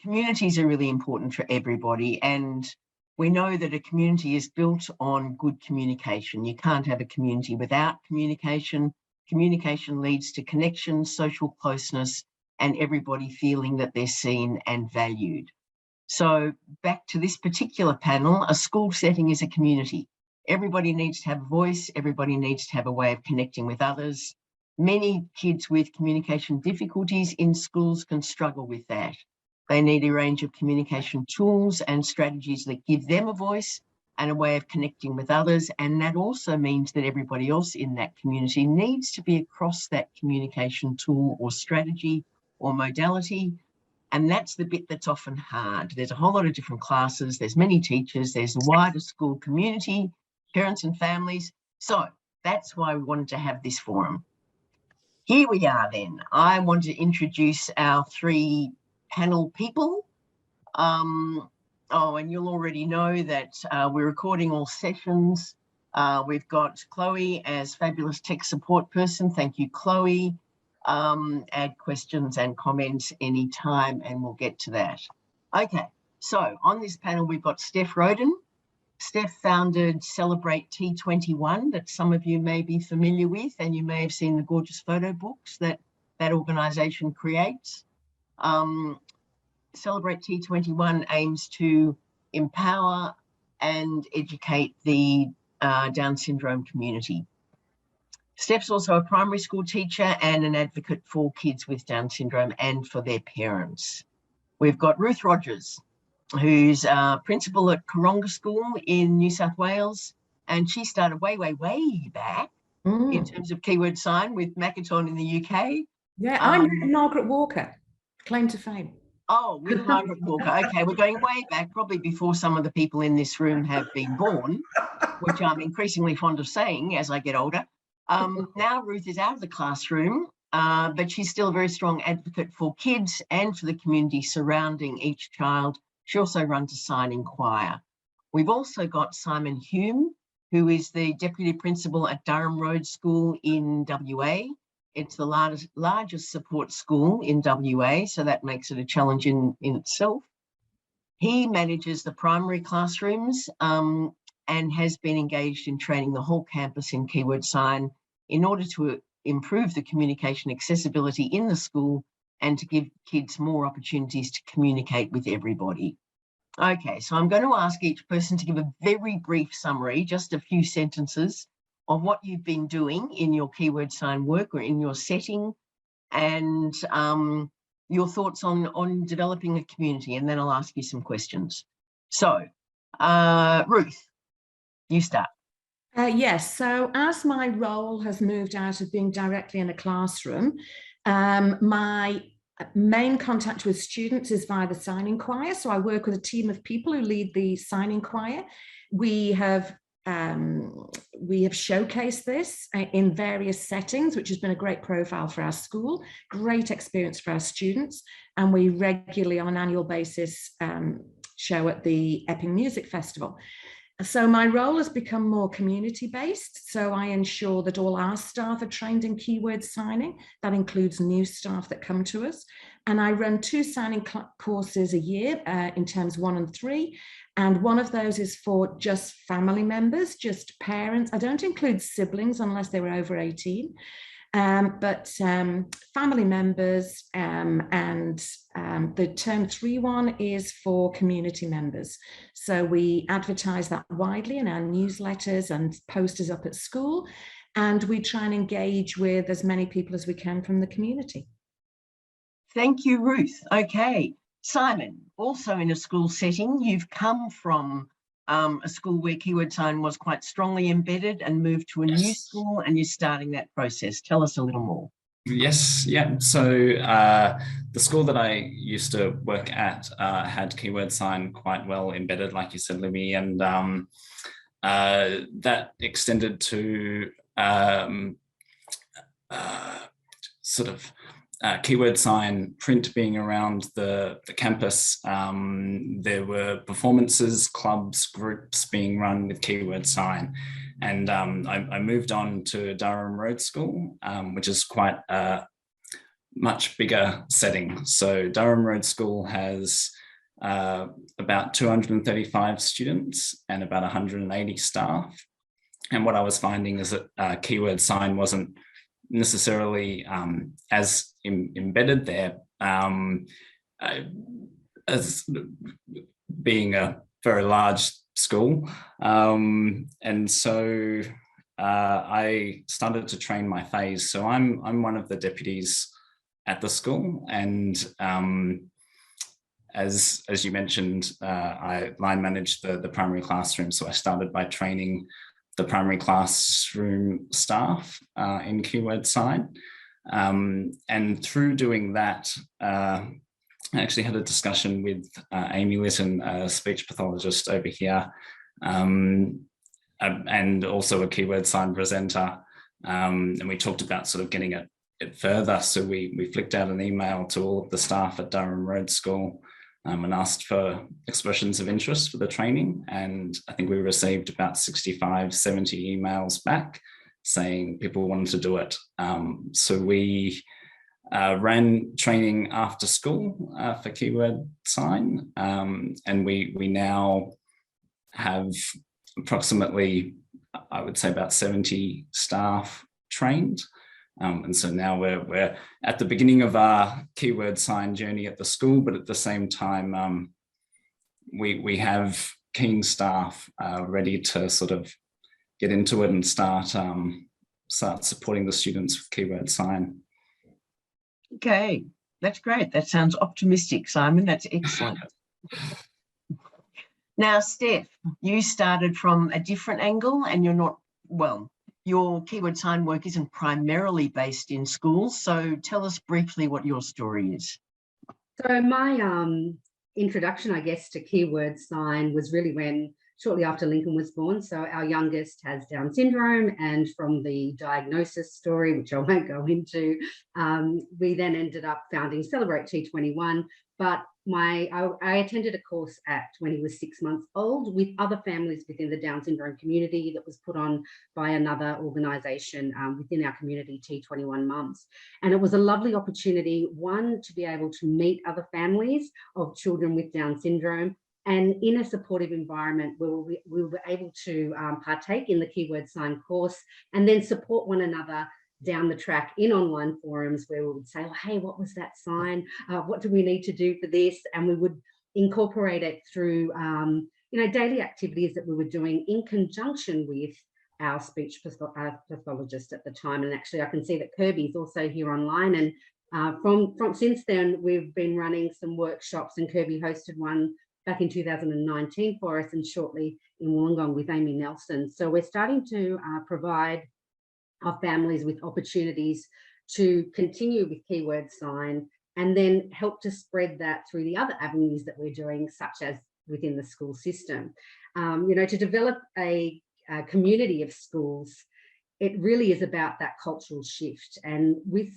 communities are really important for everybody, and we know that a community is built on good communication. You can't have a community without communication. Communication leads to connection, social closeness, and everybody feeling that they're seen and valued. So back to this particular panel, a school setting is a community. Everybody needs to have a voice. Everybody needs to have a way of connecting with others. Many kids with communication difficulties in schools can struggle with that. They need a range of communication tools and strategies that give them a voice and a way of connecting with others. And that also means that everybody else in that community needs to be across that communication tool or strategy or modality. And that's the bit that's often hard. There's a whole lot of different classes. There's many teachers. There's a wider school community, parents and families. So that's why we wanted to have this forum. Here we are then. I want to introduce our three panel people. And you'll already know that we're recording all sessions. We've got Chloe as fabulous tech support person. Thank you, Chloe. Add questions and comments anytime and we'll get to that. Okay, so on this panel, we've got Steph Roden. Steph founded Celebrate T21 that some of you may be familiar with, and you may have seen the gorgeous photo books that that organisation creates. Celebrate T21 aims to empower and educate the Down syndrome community. Steph's also a primary school teacher and an advocate for kids with Down syndrome and for their parents. We've got Ruth Rogers, who's principal at Coronga School in New South Wales, and she started way back in terms of keyword sign with Makaton in the UK. Yeah, I'm Margaret Walker, claim to fame. Oh, with Margaret Walker. Okay, we're going way back, probably before some of the people in this room have been born, which I'm increasingly fond of saying as I get older. Now Ruth is out of the classroom, but she's still a very strong advocate for kids and for the community surrounding each child. She also runs a signing choir. We've also got Simon Hume, who is the Deputy Principal at Durham Road School in WA. It's the largest support school in WA, so that makes it a challenge in itself. He manages the primary classrooms and has been engaged in training the whole campus in keyword sign in order to improve the communication accessibility in the school and to give kids more opportunities to communicate with everybody. Okay, so I'm going to ask each person to give a very brief summary, just a few sentences, of what you've been doing in your keyword sign work or in your setting, and your thoughts on developing a community, and then I'll ask you some questions. So, Ruth, you start. Yes, so as my role has moved out of being directly in a classroom, my main contact with students is via the signing choir. So I work with a team of people who lead the signing choir. We have showcased this in various settings, which has been a great profile for our school, great experience for our students, and we regularly on an annual basis show at the Epping Music Festival. So my role has become more community-based. So I ensure that all our staff are trained in keyword signing. That includes new staff that come to us. And I run 2 signing courses a year in terms 1 and 3. And one of those is for just family members, just parents. I don't include siblings unless they were over 18. But family members, and the term 3 one is for community members. So we advertise that widely in our newsletters and posters up at school, and we try and engage with as many people as we can from the community. Thank you, Ruth. Okay, Simon, also in a school setting, you've come from a school where keyword sign was quite strongly embedded and moved to a new school, and you're starting that process. Tell us a little more. Yes, yeah. So the school that I used to work at had keyword sign quite well embedded, like you said, Libby, and that extended to sort of keyword sign print being around the campus. There were performances, clubs, groups being run with keyword sign. And I moved on to Durham Road School, which is quite a much bigger setting. So Durham Road School has about 235 students and about 180 staff. And what I was finding is that keyword sign wasn't necessarily as embedded there, as being a very large school. And so I started to train my phase. So I'm one of the deputies at the school, and as you mentioned, I line managed the primary classroom. So I started by training the primary classroom staff in keyword sign. And through doing that, I actually had a discussion with Amy Litton, a speech pathologist over here, and also a keyword sign presenter. And we talked about sort of getting it further. So we flicked out an email to all of the staff at Durham Road School and asked for expressions of interest for the training. And I think we received about 65, 70 emails back saying people wanted to do it. So we ran training after school for keyword sign. And we now have approximately, I would say about 70 staff trained. And so now we're at the beginning of our keyword sign journey at the school, but at the same time, we have keen staff ready to sort of get into it and start supporting the students with keyword sign. Okay, that's great. That sounds optimistic, Simon. That's excellent. Now, Steph, you started from a different angle, and you're not, well, your keyword sign work isn't primarily based in schools. So tell us briefly what your story is. So my introduction, I guess, to keyword sign was really when shortly after Lincoln was born. So our youngest has Down syndrome, and from the diagnosis story, which I won't go into, we then ended up founding Celebrate T21. But I attended a course when he was 6 months old with other families within the Down syndrome community that was put on by another organisation within our community, T21 Mums. And it was a lovely opportunity, one, to be able to meet other families of children with Down syndrome, and in a supportive environment where we were able to partake in the keyword sign course and then support one another down the track in online forums where we would say, oh, hey, what was that sign? What do we need to do for this? And we would incorporate it through daily activities that we were doing in conjunction with our speech pathologist at the time. And actually I can see that Kirby's also here online. And from since then, we've been running some workshops, and Kirby hosted one back in 2019 for us, and shortly in Wollongong with Amy Nelson. So we're starting to provide our families with opportunities to continue with keyword sign, and then help to spread that through the other avenues that we're doing, such as within the school system. To develop a community of schools, it really is about that cultural shift, and with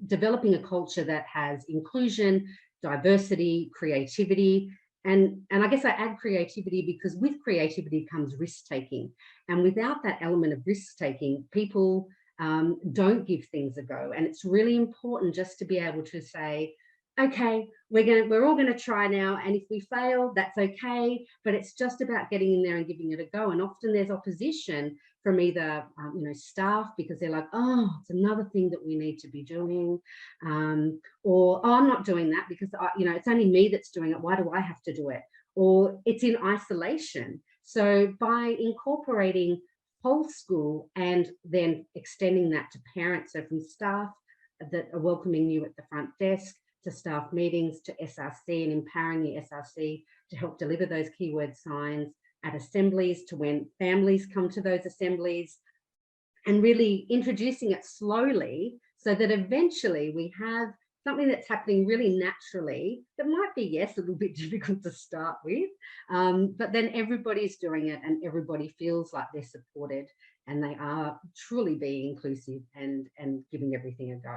developing a culture that has inclusion, diversity, creativity. And I guess I add creativity because with creativity comes risk-taking. And without that element of risk-taking, people don't give things a go. And it's really important just to be able to say, okay, we're all going to try now. And if we fail, that's okay. But it's just about getting in there and giving it a go. And often there's opposition from either staff, because they're like, oh, it's another thing that we need to be doing, or oh, I'm not doing that because it's only me that's doing it. Why do I have to do it? Or it's in isolation. So by incorporating whole school and then extending that to parents, so from staff that are welcoming you at the front desk, to staff meetings, to SRC, and empowering the SRC to help deliver those keyword signs at assemblies, to when families come to those assemblies, and really introducing it slowly so that eventually we have something that's happening really naturally that might be, yes, a little bit difficult to start with, but then everybody's doing it and everybody feels like they're supported and they are truly being inclusive and giving everything a go.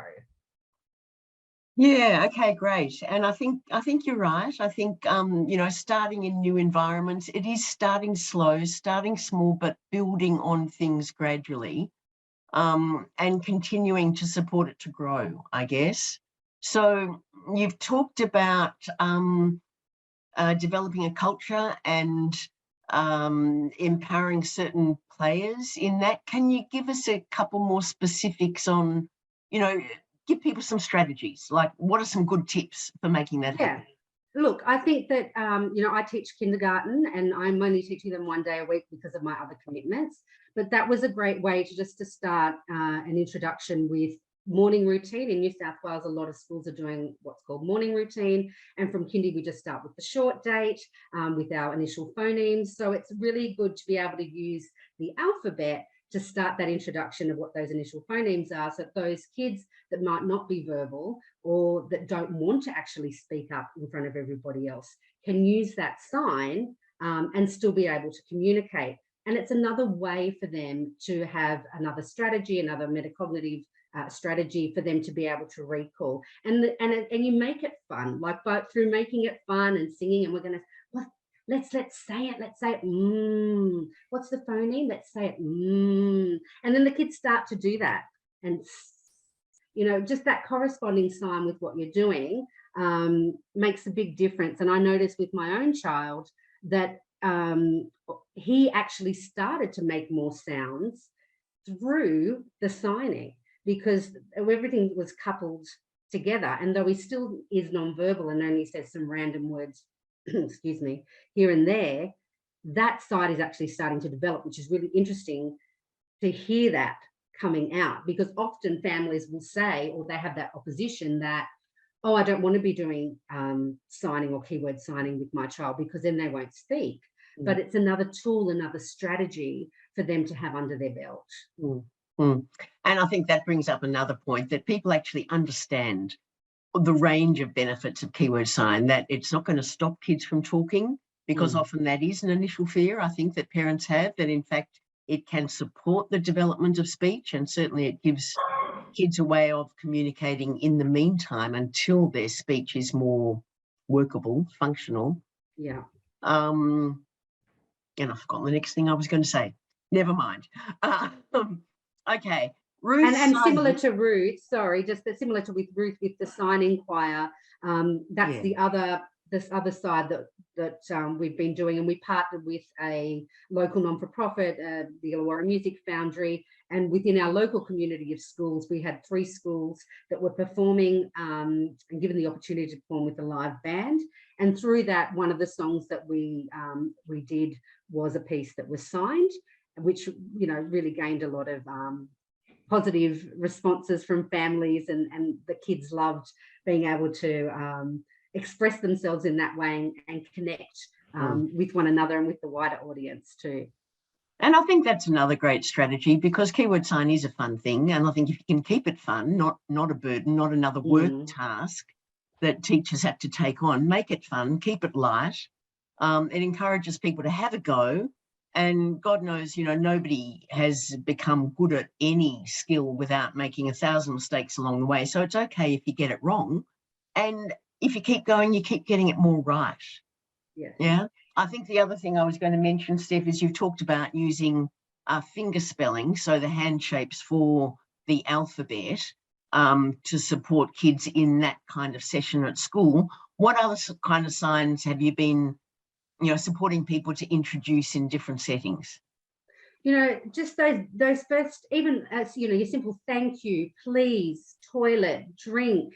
Yeah, okay, great. And I think you're right. I think starting in new environments, it is starting slow, starting small, but building on things gradually. and continuing to support it to grow, I guess. So you've talked about developing a culture and empowering certain players in that. Can you give us a couple more specifics on, give people some strategies, like what are some good tips for making that happen? Look, I think that, I teach kindergarten and I'm only teaching them 1 day a week because of my other commitments. But that was a great way to start an introduction with morning routine. In New South Wales, a lot of schools are doing what's called morning routine. And from kindy, we just start with the short date with our initial phonemes. So it's really good to be able to use the alphabet to start that introduction of what those initial phonemes are, so that those kids that might not be verbal or that don't want to actually speak up in front of everybody else can use that sign and still be able to communicate. And it's another way for them to have another strategy, another metacognitive strategy for them to be able to recall. And you make it fun, like through making it fun and singing. And we're going to, let's say it. Let's say it. What's the phoneme? Let's say it. And then the kids start to do that. And, just that corresponding sign with what you're doing makes a big difference. And I noticed with my own child that he actually started to make more sounds through the signing because everything was coupled together. And though he still is nonverbal and only says some random words, excuse me, here and there, that side is actually starting to develop, which is really interesting to hear that coming out, because often families will say, or they have that opposition that, oh, I don't want to be doing signing or keyword signing with my child because then they won't speak. But it's another tool, another strategy for them to have under their belt. And I think that brings up another point, that people actually understand the range of benefits of keyword sign, that it's not going to stop kids from talking, because often that is an initial fear, I think, that parents have, that in fact it can support the development of speech, and certainly it gives kids a way of communicating in the meantime until their speech is more workable, functional. Yeah. And I've forgotten the next thing I was going to say. Never mind. Okay. Ruth, and similar to Ruth, sorry, just similar to with Ruth with the signing choir, that's the other side that we've been doing, and we partnered with a local non-for-profit, the Illawarra Music Foundry, and within our local community of schools, we had 3 schools that were performing and given the opportunity to perform with a live band. And through that, one of the songs that we did was a piece that was signed, which really gained a lot of positive responses from families, and the kids loved being able to express themselves in that way and connect with one another and with the wider audience too. And I think that's another great strategy, because keyword sign is a fun thing, and I think if you can keep it fun, not a burden, not another work task that teachers have to take on, make it fun, keep it light. It encourages people to have a go. And God knows, nobody has become good at any skill without making 1,000 mistakes along the way. So it's okay if you get it wrong. And if you keep going, you keep getting it more right. Yeah. I think the other thing I was going to mention, Steph, is you've talked about using finger spelling, so the hand shapes for the alphabet, to support kids in that kind of session at school. What other kind of signs have you been supporting people to introduce in different settings? Just those first, even as your simple thank you, please, toilet, drink,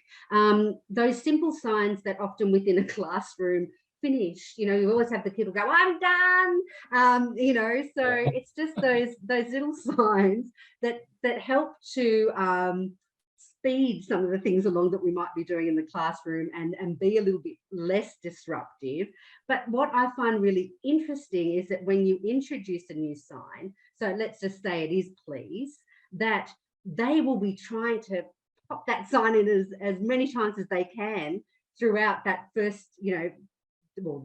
those simple signs that often within a classroom finish. You always have the kid will go, I'm done. So it's just those little signs that help to speed some of the things along that we might be doing in the classroom and be a little bit less disruptive. But what I find really interesting is that when you introduce a new sign, so let's just say it is please, that they will be trying to pop that sign in as many times as they can throughout that first,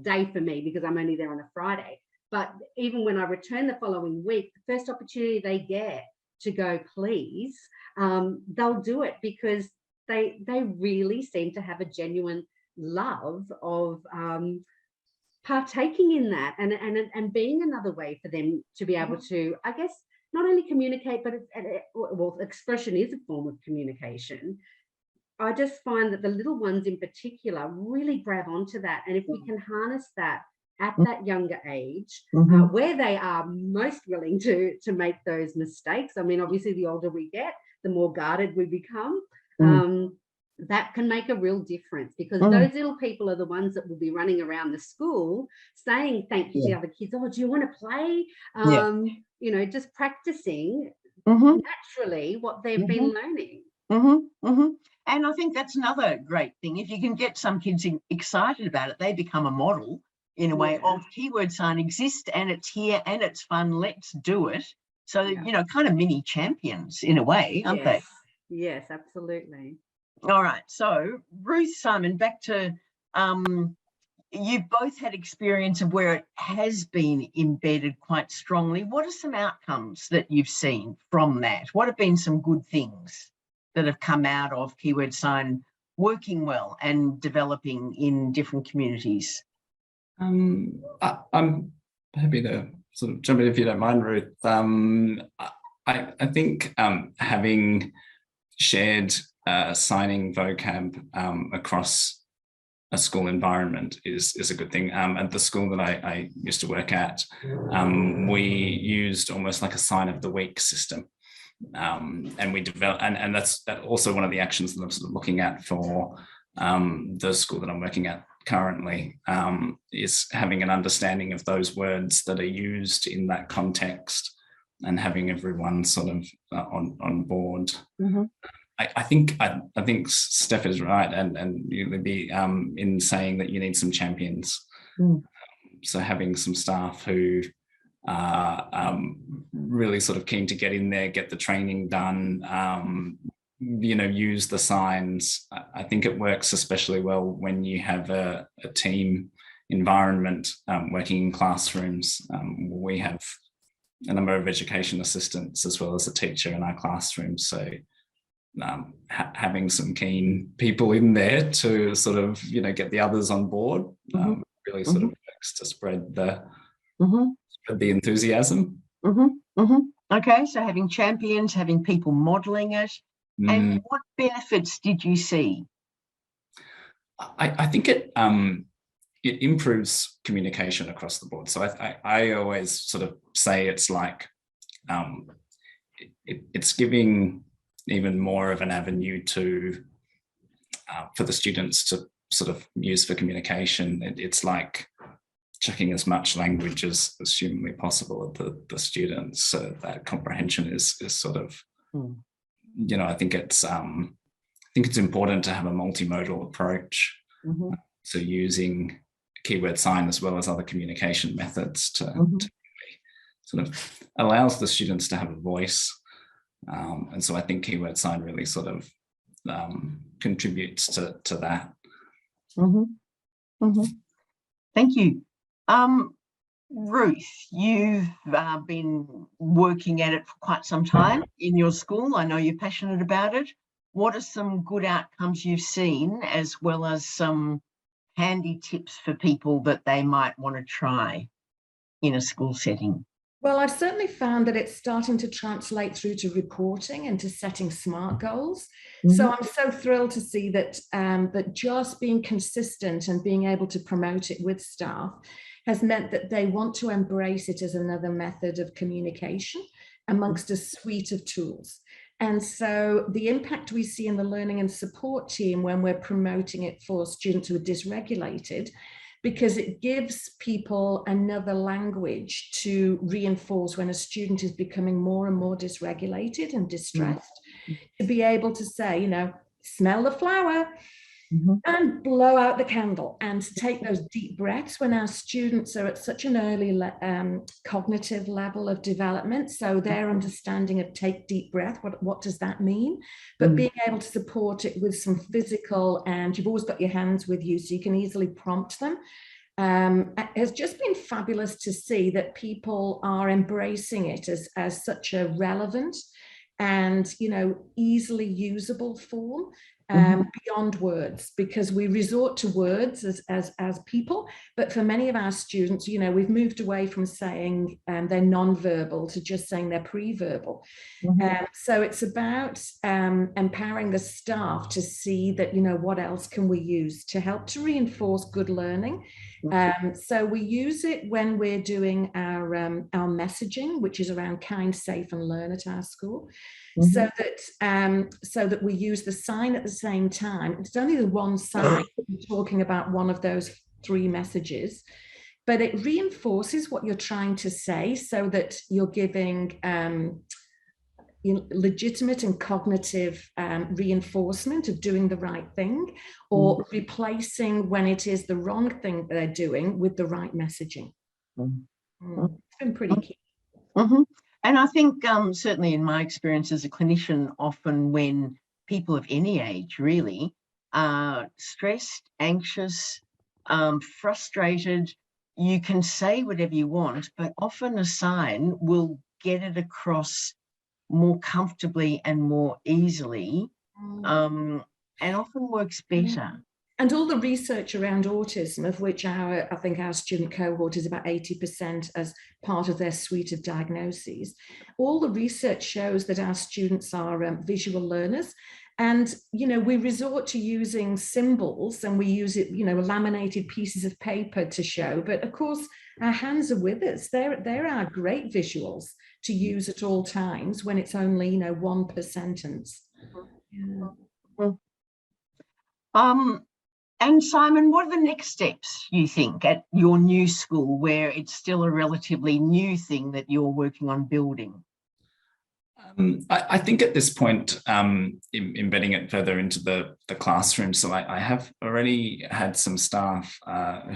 day for me, because I'm only there on a Friday. But even when I return the following week, the first opportunity they get to go please, they'll do it, because they really seem to have a genuine love of partaking in that and being another way for them to be able to, I guess, not only communicate, but well, expression is a form of communication. I just find that the little ones in particular really grab onto that. And if we can harness that at that younger age, where they are most willing to make those mistakes. I mean, obviously, the older we get, the more guarded we become. That can make a real difference, because those little people are the ones that will be running around the school saying thank you to the other kids. Oh, do you want to play? You know, just practicing naturally what they've been learning. And I think that's another great thing. If you can get some kids excited about it, they become a model in a way of keyword sign exists and it's here and it's fun. Let's do it. So, you know, kind of mini champions in a way, aren't they? Yes, absolutely. All right. So Ruth, Simon, back to you've both had experience of where it has been embedded quite strongly. What are some outcomes that you've seen from that? What have been some good things that have come out of keyword sign working well and developing in different communities? I'm happy to sort of jump in if you don't mind, Ruth. I think having shared signing vocab across a school environment is a good thing. At the school that I used to work at, we used almost like a sign of the week system. And we developed, and that's also one of the actions that I'm sort of looking at for the school that I'm working at currently, is having an understanding of those words that are used in that context and having everyone sort of on board. I think Steph is right, and you'll be in saying that you need some champions. So having some staff who are really sort of keen to get in there, get the training done, you know, use the signs. I think it works especially well when you have a team environment working in classrooms. We have a number of education assistants as well as a teacher in our classrooms. So having some keen people in there to sort of, you know, get the others on board really sort of works to spread the enthusiasm. Okay, so having champions, having people modelling it. And what benefits did you see? I think it improves communication across the board. So I always sort of say it's like it's giving even more of an avenue to for the students to sort of use for communication. It's like checking as much language as humanly possible at the students, so that comprehension is sort of you know, I think it's important to have a multimodal approach. So using keyword sign as well as other communication methods to sort of allows the students to have a voice. And so I think keyword sign really sort of contributes to that. Thank you. Ruth, you've been working at it for quite some time in your school. I know you're passionate about it. What are some good outcomes you've seen, as well as some handy tips for people that they might want to try in a school setting? Well, I've certainly found that it's starting to translate through to reporting and to setting SMART goals. So I'm so thrilled to see that that just being consistent and being able to promote it with staff has meant that they want to embrace it as another method of communication amongst a suite of tools. And so the impact we see in the learning and support team when we're promoting it for students who are dysregulated, because it gives people another language to reinforce when a student is becoming more and more dysregulated and distressed, to be able to say, you know, smell the flower and blow out the candle, and to take those deep breaths when our students are at such an early cognitive level of development. So their understanding of take deep breath, what does that mean? But being able to support it with some physical, and you've always got your hands with you so you can easily prompt them. It has just been fabulous to see that people are embracing it as such a relevant and, you know, easily usable form. beyond words, because we resort to words as people, but for many of our students, you know, we've moved away from saying they're non-verbal to just saying they're pre-verbal. So it's about empowering the staff to see that, you know, what else can we use to help to reinforce good learning. So we use it when we're doing our messaging, which is around kind, safe, and learn at our school. So that we use the sign at the same time. It's only the one sign talking about one of those 3 messages, but it reinforces what you're trying to say, so that you're giving legitimate and cognitive reinforcement of doing the right thing, or replacing when it is the wrong thing they're doing with the right messaging. It's been pretty key. And I think certainly in my experience as a clinician, often when people of any age really are stressed, anxious, frustrated, you can say whatever you want, but often a sign will get it across more comfortably and more easily, and often works better. And all the research around autism, of which I think our student cohort is about 80% as part of their suite of diagnoses, all the research shows that our students are visual learners. And, you know, we resort to using symbols, and we use it, you know, laminated pieces of paper to show. But of course, our hands are with us. They're our great visuals to use at all times when it's only, you know, 1 per sentence. And Simon, what are the next steps, you think, at your new school, where it's still a relatively new thing that you're working on building? I think at this point, embedding it further into the classroom. So I have already had some staff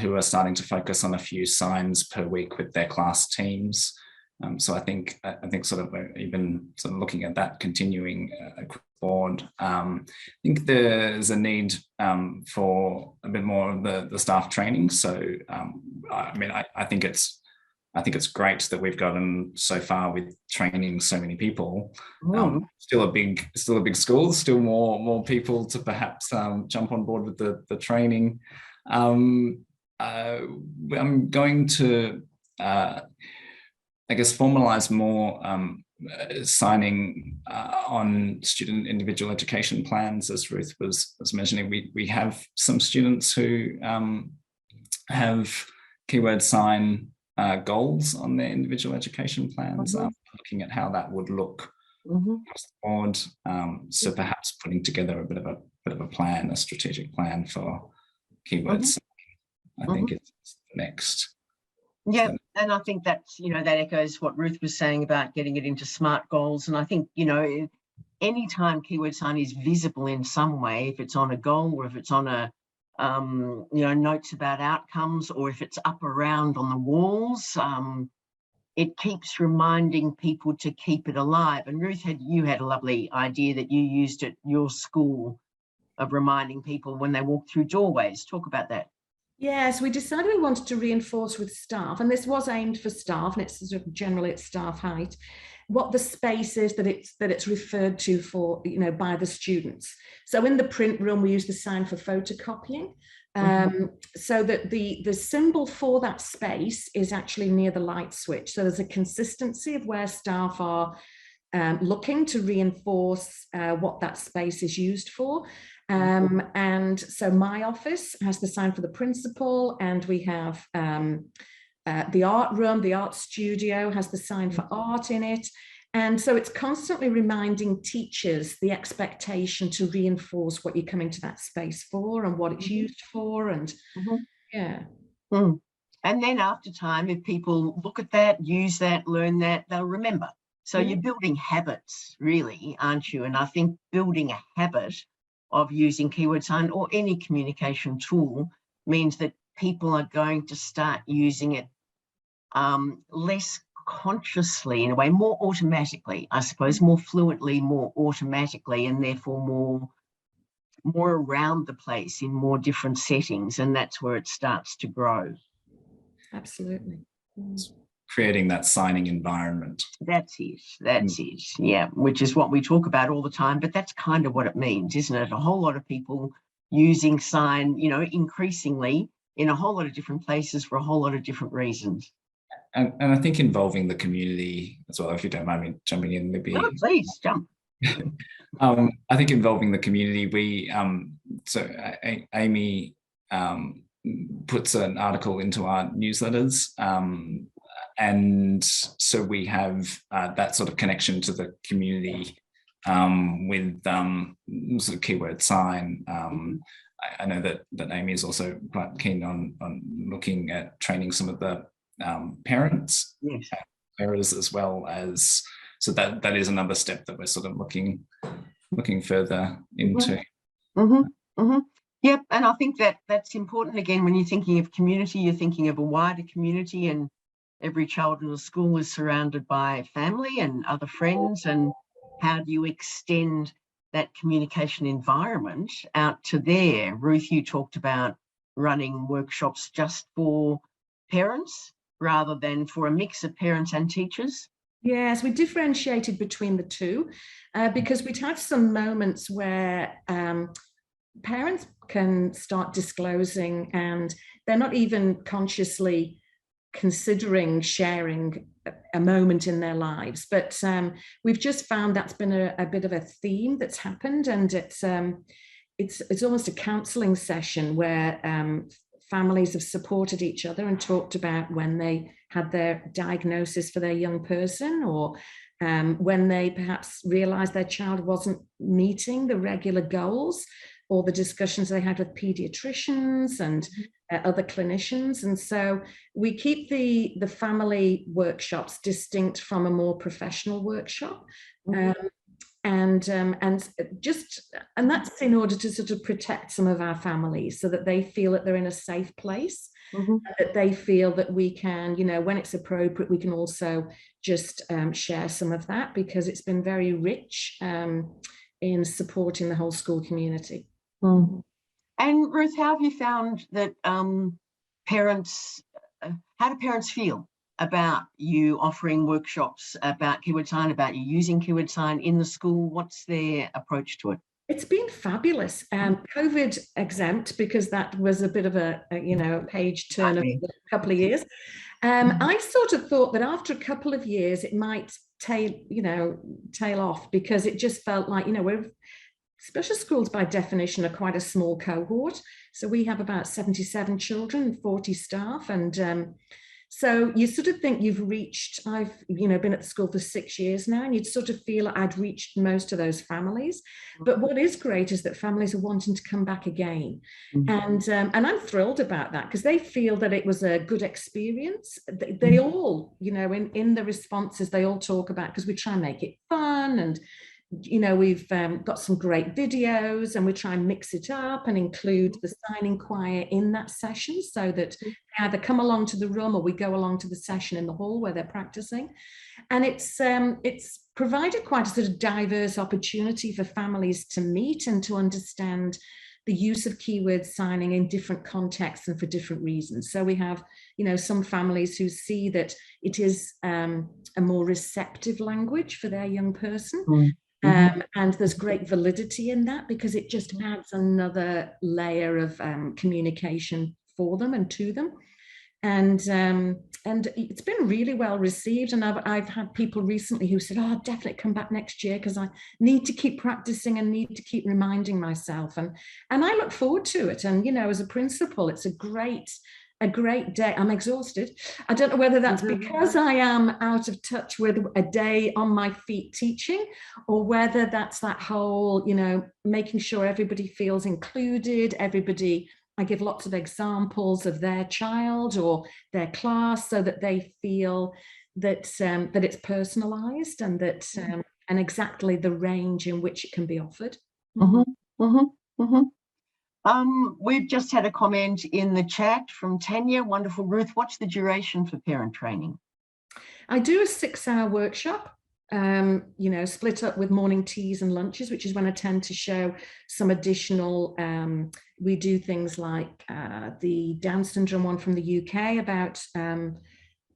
who are starting to focus on a few signs per week with their class teams. So I think sort of even sort of looking at that continuing across the board. I think there's a need for a bit more of the staff training. So I mean, I think it's great that we've gotten so far with training so many people. Still a big school, still more people to perhaps jump on board with the training. I'm going to I guess formalize more signing on student individual education plans, as Ruth was mentioning. We have some students who have keyword sign goals on their individual education plans, looking at how that would look across the board. So perhaps putting together a bit of a plan, a strategic plan for keywords. I think it's next. Yeah, and I think that's, you know, that echoes what Ruth was saying about getting it into SMART goals. And I think, you know, anytime keyword sign is visible in some way, if it's on a goal or if it's on a you know, notes about outcomes, or if it's up around on the walls, it keeps reminding people to keep it alive. And Ruth, you had a lovely idea that you used at your school of reminding people when they walk through doorways. Talk about that. Yes, we decided we wanted to reinforce with staff, and this was aimed for staff, and it's sort of generally at staff height, what the space is that it's referred to for, you know, by the students. So in the print room, we use the sign for photocopying, so that the symbol for that space is actually near the light switch. So there's a consistency of where staff are looking to reinforce what that space is used for. And so my office has the sign for the principal, and we have the art room, the art studio has the sign for art in it. And so it's constantly reminding teachers the expectation to reinforce what you're coming to that space for and what it's used for. And yeah. And then after time, if people look at that, use that, learn that, they'll remember. So you're building habits, really, aren't you? And I think building a habit of using keyword sign or any communication tool means that people are going to start using it less consciously, in a way, more automatically, I suppose, more fluently, more automatically, and therefore more around the place in more different settings. And that's where it starts to grow. Absolutely. creating that signing environment. That's it. That's it. Yeah, which is what we talk about all the time. But that's kind of what it means, isn't it? A whole lot of people using sign, increasingly in a whole lot of different places for a whole lot of different reasons. And I think involving the community as well, if you don't mind me jumping in, maybe. Oh, please jump. I think involving the community, Amy puts an article into our newsletters, and so we have that sort of connection to the community with sort of keyword sign. I know that Amy is also quite keen on looking at training some of the parents, yes, parents as well as, so that is another step that we're sort of looking further into. Mm-hmm. Mm-hmm. Yep, and I think that's important. Again, when you're thinking of community, you're thinking of a wider community, and every child in the school is surrounded by family and other friends, and how do you extend that communication environment out to there? Ruth, you talked about running workshops just for parents rather than for a mix of parents and teachers. Yes, we differentiated between the two because we'd had some moments where parents can start disclosing and they're not even consciously considering sharing a moment in their lives. But we've just found that's been a bit of a theme that's happened, and it's almost a counselling session where families have supported each other and talked about when they had their diagnosis for their young person, or when they perhaps realised their child wasn't meeting the regular goals, or the discussions they had with paediatricians and other clinicians. And so we keep the family workshops distinct from a more professional workshop. And that's in order to sort of protect some of our families so that they feel that they're in a safe place, that they feel that we can, when it's appropriate, we can also just share some of that, because it's been very rich in supporting the whole school community. And Ruth, how have you found that parents, how do parents feel about you offering workshops about keyword sign, about you using keyword sign in the school? What's their approach to it? It's been fabulous. COVID exempt, because that was a bit of a page turn of a couple of years. I sort of thought that after a couple of years it might tail off, because it just felt like, special schools by definition are quite a small cohort. So we have about 77 children, 40 staff. And so you sort of think you've reached, I've been at the school for 6 years now, and you'd sort of feel I'd reached most of those families. But what is great is that families are wanting to come back again. And I'm thrilled about that, because they feel that it was a good experience. They all, in the responses, they all talk about, because we try and make it fun, and we've got some great videos, and we try and mix it up and include the signing choir in that session, so that they either come along to the room or we go along to the session in the hall where they're practicing. And it's provided quite a sort of diverse opportunity for families to meet and to understand the use of keyword signing in different contexts and for different reasons. So we have, some families who see that it is a more receptive language for their young person. And there's great validity in that, because it just adds another layer of communication for them and to them. And it's been really well received. And I've had people recently who said, "Oh, I'll definitely come back next year, because I need to keep practicing and need to keep reminding myself." And I look forward to it. And, as a principal, it's a great day. I'm exhausted. I don't know whether that's because I am out of touch with a day on my feet teaching, or whether that's that whole, making sure everybody feels included, I give lots of examples of their child or their class, so that they feel that that it's personalized, and that and exactly the range in which it can be offered. We've just had a comment in the chat from Tanya. Wonderful. Ruth, what's the duration for parent training? I do a 6-hour workshop, split up with morning teas and lunches, which is when I tend to show some additional, we do things like the Down syndrome one from the UK about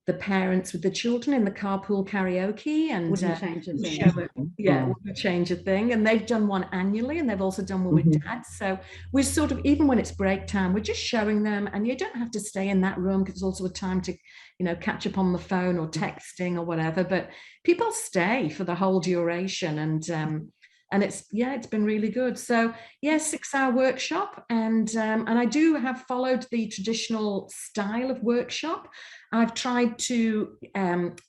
the parents with the children in the carpool karaoke, and Wouldn't change a thing. wouldn't change a thing. And they've done one annually, and they've also done one with dads. So we're sort of, even when it's break time, we're just showing them, and you don't have to stay in that room because it's also a time to, you know, catch up on the phone or texting or whatever. But people stay for the whole duration, and it's been really good. So yeah, 6-hour workshop, and I do have followed the traditional style of workshop. I've tried to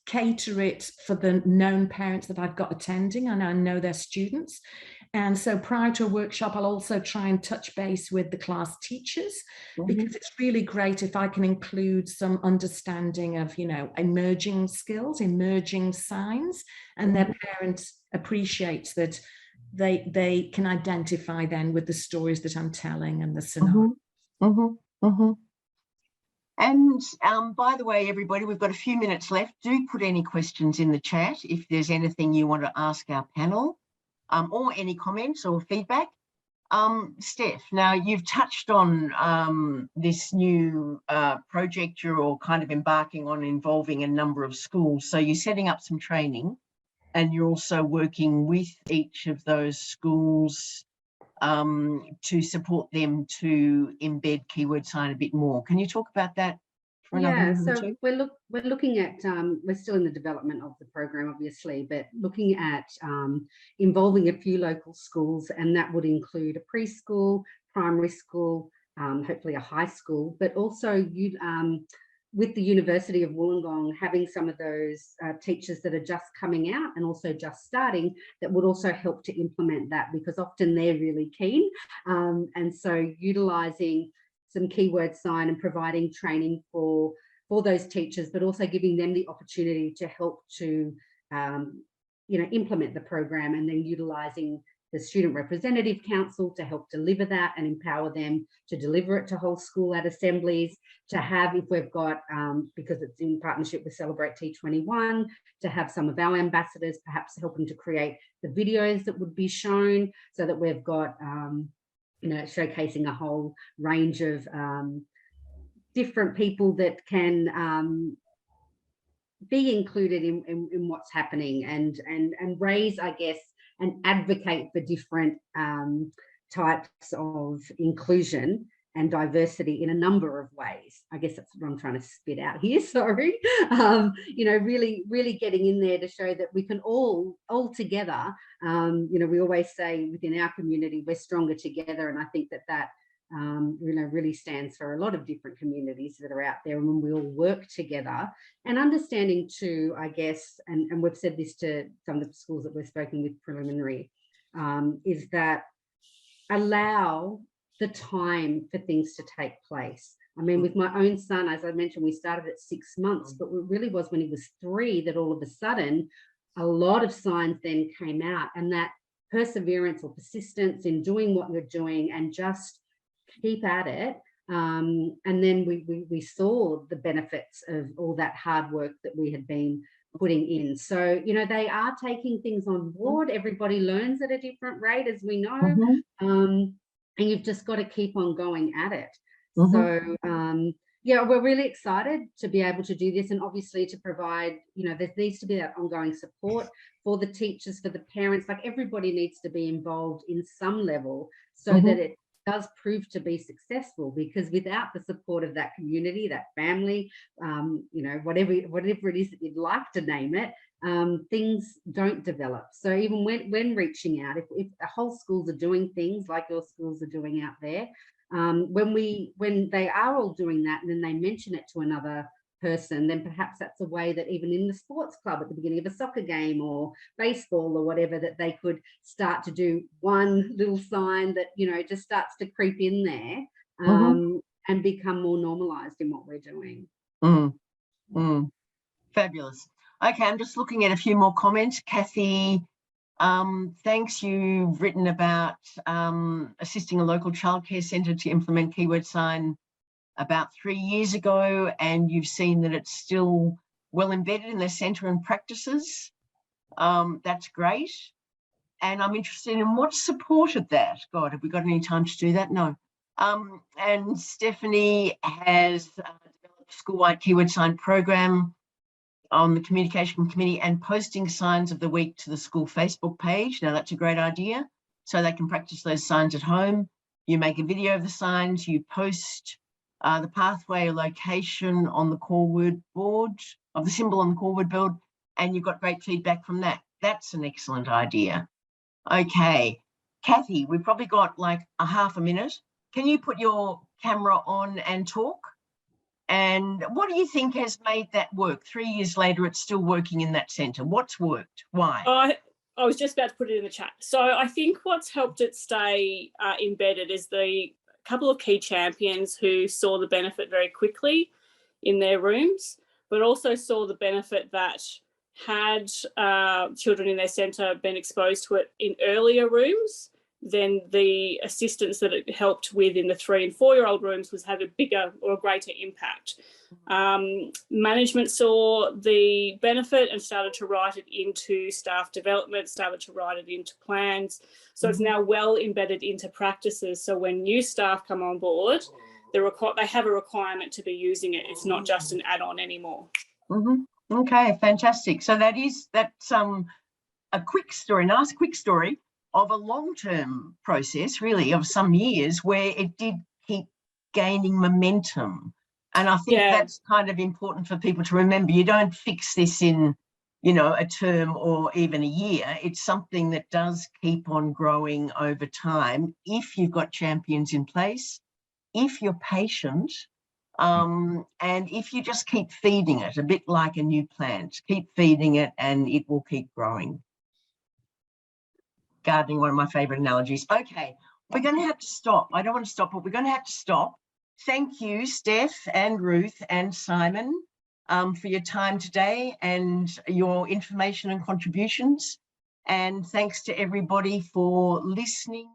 cater it for the known parents that I've got attending, and I know their students. And so prior to a workshop, I'll also try and touch base with the class teachers, because it's really great if I can include some understanding of, you know, emerging skills, emerging signs, and their parents appreciate that they can identify then with the stories that I'm telling and the scenario. And by the way, everybody, we've got a few minutes left. Do put any questions in the chat if there's anything you want to ask our panel, or any comments or feedback. Steph, now you've touched on this new project you're all kind of embarking on, involving a number of schools. So you're setting up some training, and you're also working with each of those schools to support them to embed keyword sign a bit more. Can you talk about that for another minute or two? We're looking at, we're still in the development of the program, obviously, but looking at involving a few local schools, and that would include a preschool, primary school, hopefully a high school, but also with the University of Wollongong, having some of those teachers that are just coming out and also just starting, that would also help to implement that, because often they're really keen. And so utilising some keyword sign and providing training for those teachers, but also giving them the opportunity to help to, you know, implement the program, and then utilising the Student Representative Council to help deliver that and empower them to deliver it to whole school at assemblies, to have, if we've got, because it's in partnership with Celebrate T21, to have some of our ambassadors perhaps helping to create the videos that would be shown, so that we've got, you know, showcasing a whole range of different people that can be included in what's happening, and raise, I guess, and advocate for different types of inclusion and diversity in a number of ways. I guess that's what I'm trying to spit out here, sorry. You know, really getting in there to show that we can all together, you know, we always say within our community, we're stronger together, and I think that you know, really stands for a lot of different communities that are out there, and when we all work together, and understanding too, I guess, and we've said this to some of the schools that we've spoken with preliminary, is that allow the time for things to take place. I mean, with my own son, as I mentioned, we started at 6 months, but it really was when he was 3 that all of a sudden a lot of signs then came out, and that perseverance or persistence in doing what you're doing and just keep at it, and then we saw the benefits of all that hard work that we had been putting in. So, you know, they are taking things on board. Everybody learns at a different rate, as we know, and you've just got to keep on going at it. So yeah, we're really excited to be able to do this, and obviously to provide, you know, there needs to be that ongoing support for the teachers, for the parents, like everybody needs to be involved in some level, so that it does prove to be successful, because without the support of that community, that family, you know, whatever it is that you'd like to name it, things don't develop. So even when reaching out, if the whole schools are doing things like your schools are doing out there, when they are all doing that and then they mention it to another person, then perhaps that's a way that even in the sports club at the beginning of a soccer game or baseball or whatever, that they could start to do one little sign that, you know, just starts to creep in there, and become more normalized in what we're doing. Fabulous. Okay, I'm just looking at a few more comments. Kathy, thanks. You've written about assisting a local childcare centre to implement keyword sign about 3 years ago, and you've seen that it's still well embedded in their centre and practices. That's great. And I'm interested in what supported that. God, have we got any time to do that? No. And Stephanie has developed a school-wide keyword sign program on the communication committee and posting signs of the week to the school Facebook page. Now that's a great idea. So they can practice those signs at home. You make a video of the signs, you post the pathway or location on the core word board, of the symbol on the core word board, and you've got great feedback from that. That's an excellent idea. Okay, Kathy, we've probably got like a half a minute. Can you put your camera on and talk? And what do you think has made that work? 3 years later, it's still working in that centre. What's worked? Why? I was just about to put it in the chat. So I think what's helped it stay embedded is the couple of key champions who saw the benefit very quickly in their rooms, but also saw the benefit that had children in their centre been exposed to it in earlier rooms, then the assistance that it helped with in the 3 and 4 year old rooms was had a bigger or a greater impact. Management saw the benefit and started to write it into staff development, started to write it into plans. So it's now well embedded into practices. So when new staff come on board, they have a requirement to be using it. It's not just an add-on anymore. Okay, fantastic. So that's a quick story, nice quick story of a long-term process, really, of some years where it did keep gaining momentum. And I think that's kind of important for people to remember. You don't fix this in, a term or even a year. It's something that does keep on growing over time if you've got champions in place, if you're patient, and if you just keep feeding it, a bit like a new plant, keep feeding it and it will keep growing. Gardening, one of my favourite analogies. Okay, we're going to have to stop. I don't want to stop, but we're going to have to stop. Thank you, Steph and Ruth and Simon, for your time today and your information and contributions. And thanks to everybody for listening.